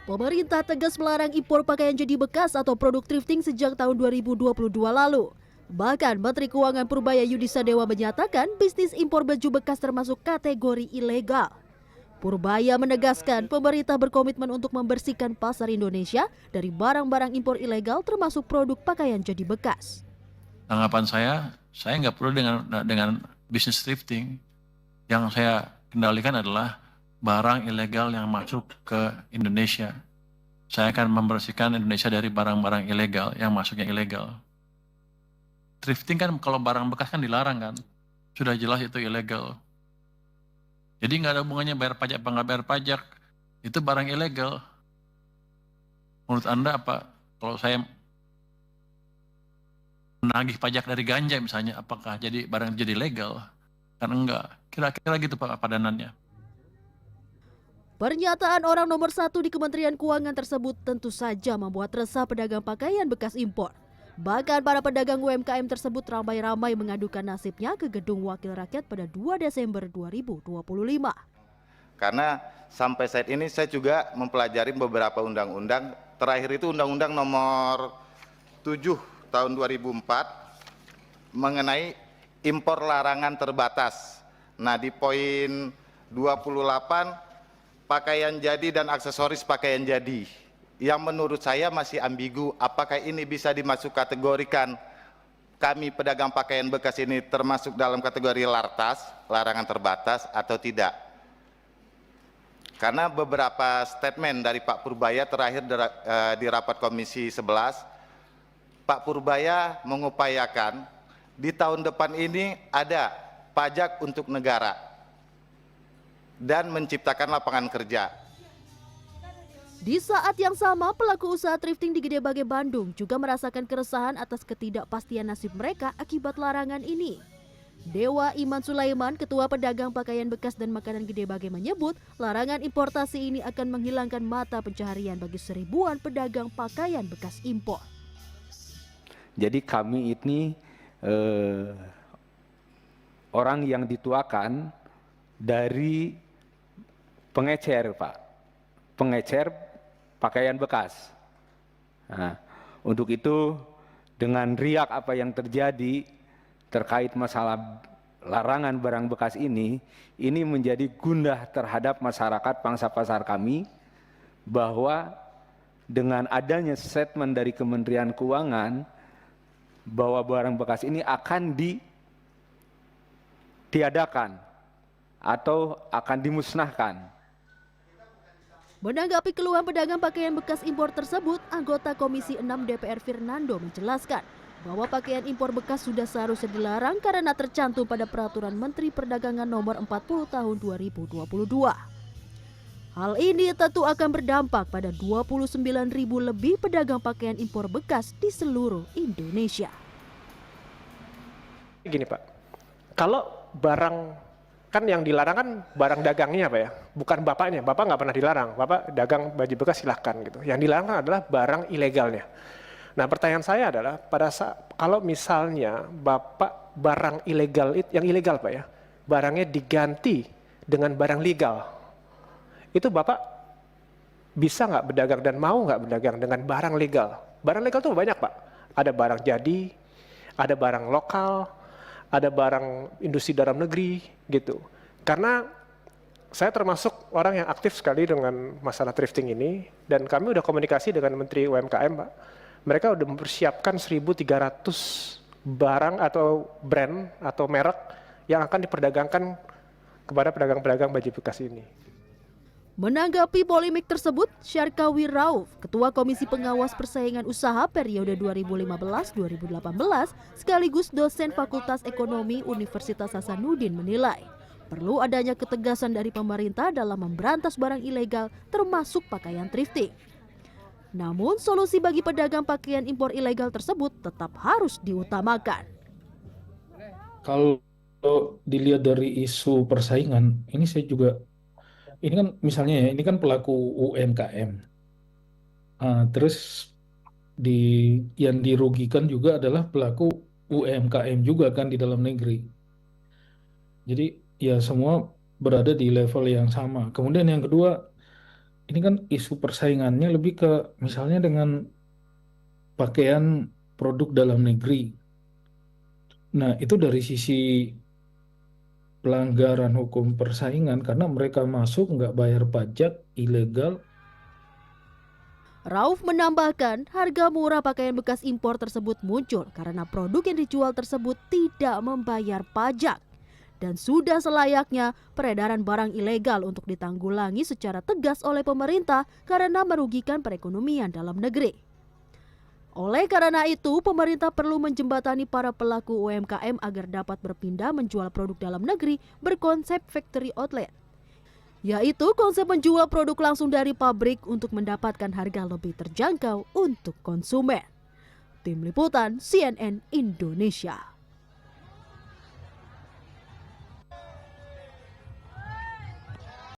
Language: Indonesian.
Pemerintah tegas melarang impor pakaian jadi bekas atau produk thrifting sejak tahun 2022 lalu. Bahkan Menteri Keuangan Purbaya Yudisadewa menyatakan bisnis impor baju bekas termasuk kategori ilegal. Purbaya menegaskan pemerintah berkomitmen untuk membersihkan pasar Indonesia dari barang-barang impor ilegal termasuk produk pakaian jadi bekas. Tanggapan saya nggak perlu dengan bisnis thrifting. Yang saya kendalikan adalah barang ilegal yang masuk ke Indonesia. Saya akan membersihkan Indonesia dari barang-barang ilegal yang masuknya ilegal. Thrifting kan kalau barang bekas kan dilarang kan, sudah jelas itu ilegal. Jadi nggak ada hubungannya bayar pajak apa nggak bayar pajak, itu barang ilegal. Menurut Anda apa? Kalau saya menagih pajak dari ganja misalnya, apakah jadi barang jadi legal? Kan enggak. Kira-kira gitu Pak padanannya. Pernyataan orang nomor 1 di Kementerian Keuangan tersebut tentu saja membuat resah pedagang pakaian bekas impor. Bahkan para pedagang UMKM tersebut ramai-ramai mengadukan nasibnya ke Gedung Wakil Rakyat pada 2 Desember 2025. Karena sampai saat ini saya juga mempelajari beberapa undang-undang. Terakhir itu Undang-Undang nomor 7 tahun 2004 mengenai impor larangan terbatas. Nah, di poin 28 pakaian jadi dan aksesoris pakaian jadi, yang menurut saya masih ambigu apakah ini bisa dimasuk kategorikan kami pedagang pakaian bekas ini termasuk dalam kategori lartas, larangan terbatas atau tidak. Karena beberapa statement dari Pak Purbaya terakhir di rapat Komisi 11, Pak Purbaya mengupayakan di tahun depan ini ada pajak untuk negara dan menciptakan lapangan kerja. Di saat yang sama, pelaku usaha thrifting di Gedebage Bandung juga merasakan keresahan atas ketidakpastian nasib mereka akibat larangan ini. Dewa Iman Sulaiman, Ketua Pedagang Pakaian Bekas dan Makanan Gedebage menyebut larangan importasi ini akan menghilangkan mata pencaharian bagi seribuan pedagang pakaian bekas impor. Jadi kami ini orang yang dituakan dari pengecer, Pak. Pengecer pakaian bekas. Nah, untuk itu dengan riak apa yang terjadi terkait masalah larangan barang bekas ini menjadi gundah terhadap masyarakat pangsa pasar kami, bahwa dengan adanya statement dari Kementerian Keuangan bahwa barang bekas ini akan ditiadakan atau akan dimusnahkan. Menanggapi keluhan pedagang pakaian bekas impor tersebut, anggota Komisi 6 DPR Fernando menjelaskan bahwa pakaian impor bekas sudah seharusnya dilarang karena tercantum pada Peraturan Menteri Perdagangan Nomor 40 Tahun 2022. Hal ini tentu akan berdampak pada 29.000 lebih pedagang pakaian impor bekas di seluruh Indonesia. Gini Pak, kalau barang kan yang dilarang kan barang dagangnya Pak ya, bukan bapaknya. Bapak nggak pernah dilarang, Bapak dagang baju bekas silahkan gitu. Yang dilarang adalah barang ilegalnya. Nah pertanyaan saya adalah pada saat kalau misalnya Bapak barang ilegal yang ilegal Pak ya, barangnya diganti dengan barang legal, itu Bapak bisa nggak berdagang dan mau nggak berdagang dengan barang legal? Barang legal tuh banyak Pak, ada barang jadi, ada barang lokal, ada barang industri dalam negeri gitu. Karena saya termasuk orang yang aktif sekali dengan masalah thrifting ini, dan kami udah komunikasi dengan Menteri UMKM Pak. Mereka udah mempersiapkan 1.300 barang atau brand atau merek yang akan diperdagangkan kepada pedagang-pedagang baju bekas ini. Menanggapi polemik tersebut, Syarkawi Rauf, Ketua Komisi Pengawas Persaingan Usaha periode 2015-2018, sekaligus dosen Fakultas Ekonomi Universitas Hasanuddin menilai perlu adanya ketegasan dari pemerintah dalam memberantas barang ilegal termasuk pakaian thrifting. Namun solusi bagi pedagang pakaian impor ilegal tersebut tetap harus diutamakan. Kalau dilihat dari isu persaingan, ini saya juga ini kan misalnya ya, ini kan pelaku UMKM. Terus yang dirugikan juga adalah pelaku UMKM juga kan di dalam negeri. Jadi ya semua berada di level yang sama. Kemudian yang kedua, ini kan isu persaingannya lebih ke misalnya dengan pakaian produk dalam negeri. Nah, itu dari sisi pelanggaran hukum persaingan karena mereka masuk nggak bayar pajak, ilegal. Rauf menambahkan, harga murah pakaian bekas impor tersebut muncul karena produk yang dijual tersebut tidak membayar pajak. Dan sudah selayaknya peredaran barang ilegal untuk ditanggulangi secara tegas oleh pemerintah karena merugikan perekonomian dalam negeri. Oleh karena itu, pemerintah perlu menjembatani para pelaku UMKM agar dapat berpindah menjual produk dalam negeri berkonsep factory outlet, yaitu konsep menjual produk langsung dari pabrik untuk mendapatkan harga lebih terjangkau untuk konsumen. Tim Liputan CNN Indonesia.